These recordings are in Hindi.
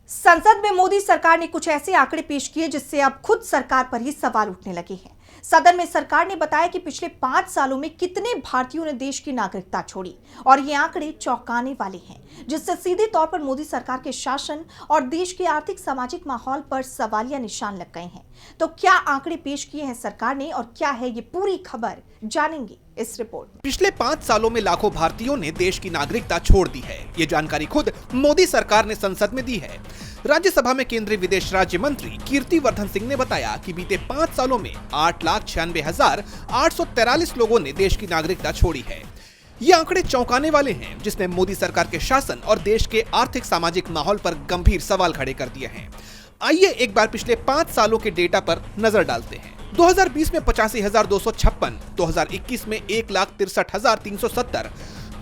संसद में मोदी सरकार ने कुछ ऐसे आंकड़े पेश किए जिससे अब खुद सरकार पर ही सवाल उठने लगे हैं। सदन में सरकार ने बताया कि पिछले 5 सालों में कितने भारतीयों ने देश की नागरिकता छोड़ी और ये आंकड़े चौंकाने वाले हैं, जिससे सीधे तौर पर मोदी सरकार के शासन और देश के आर्थिक सामाजिक माहौल पर सवालिया निशान लग गए हैं। तो क्या आंकड़े पेश किए हैं सरकार ने और क्या है ये पूरी खबर, जानेंगे इस रिपोर्ट में। पिछले 5 सालों में लाखों भारतीयों ने देश की नागरिकता छोड़ दी है। ये जानकारी खुद मोदी सरकार ने संसद में दी है। राज्यसभा में केंद्रीय विदेश राज्य मंत्री कीर्तिवर्धन सिंह ने बताया कि बीते 5 सालों में 8,96,843 लोगों ने देश की नागरिकता छोड़ी है। ये आंकड़े चौंकाने वाले हैं, जिसने मोदी सरकार के शासन और देश के आर्थिक सामाजिक माहौल पर गंभीर सवाल खड़े कर दिए हैं। आइए एक बार पिछले 5 सालों के डेटा पर नजर डालते हैं। 2020 में 85,256, 2021 में 1,63,370,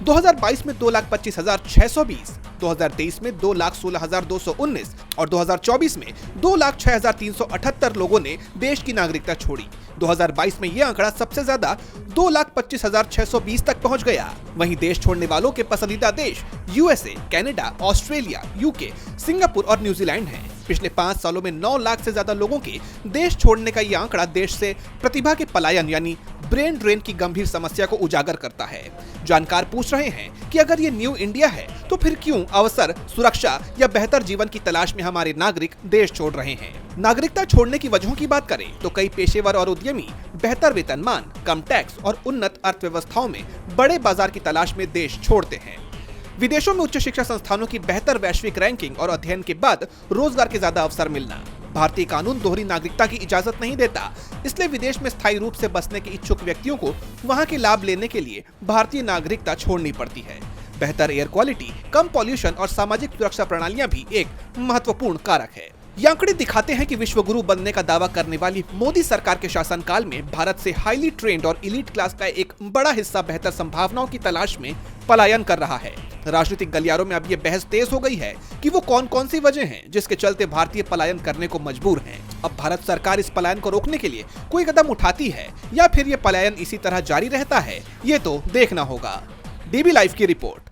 2022 में 2,25,620, 2023 में 2,16,219 और 2024 में 2,06,378 लोगों ने देश की नागरिकता छोड़ी। 2022 में यह आंकड़ा सबसे ज्यादा 2,25,620 तक पहुंच गया। वहीं देश छोड़ने वालों के पसंदीदा देश USA, Canada, Australia, UK, Singapore और न्यूजीलैंड हैं। पिछले 5 सालों में 9 लाख से ज्यादा लोगों के देश छोड़ने का यह आंकड़ा देश से प्रतिभा के पलायन यानी ब्रेन ड्रेन की गंभीर समस्या को उजागर करता है। जानकार पूछ रहे हैं कि अगर ये न्यू इंडिया है तो फिर क्यों अवसर, सुरक्षा या बेहतर जीवन की तलाश में हमारे नागरिक देश छोड़ रहे हैं। नागरिकता छोड़ने की वजहों की बात करें तो कई पेशेवर और उद्यमी बेहतर वेतनमान, कम टैक्स और उन्नत अर्थव्यवस्थाओं में बड़े बाजार की तलाश में देश छोड़ते हैं। विदेशों में उच्च शिक्षा संस्थानों की बेहतर वैश्विक रैंकिंग और अध्ययन के बाद रोजगार के ज्यादा अवसर मिलना। भारतीय कानून दोहरी नागरिकता की इजाजत नहीं देता, इसलिए विदेश में स्थायी रूप से बसने के इच्छुक व्यक्तियों को वहां के लाभ लेने के लिए भारतीय नागरिकता छोड़नी पड़ती है। बेहतर एयर क्वालिटी, कम पॉल्यूशन और सामाजिक सुरक्षा प्रणालियां भी एक महत्वपूर्ण कारक है। ये आंकड़े दिखाते हैं कि विश्व गुरु बनने का दावा करने वाली मोदी सरकार के शासनकाल में भारत से हाईली ट्रेंड और इलीट क्लास का एक बड़ा हिस्सा बेहतर संभावनाओं की तलाश में पलायन कर रहा है। राजनीतिक गलियारों में अब ये बहस तेज हो गई है कि वो कौन कौन सी वजह हैं जिसके चलते भारतीय पलायन करने को मजबूर हैं। अब भारत सरकार इस पलायन को रोकने के लिए कोई कदम उठाती है या फिर ये पलायन इसी तरह जारी रहता है, ये तो देखना होगा। डीबी लाइव की रिपोर्ट।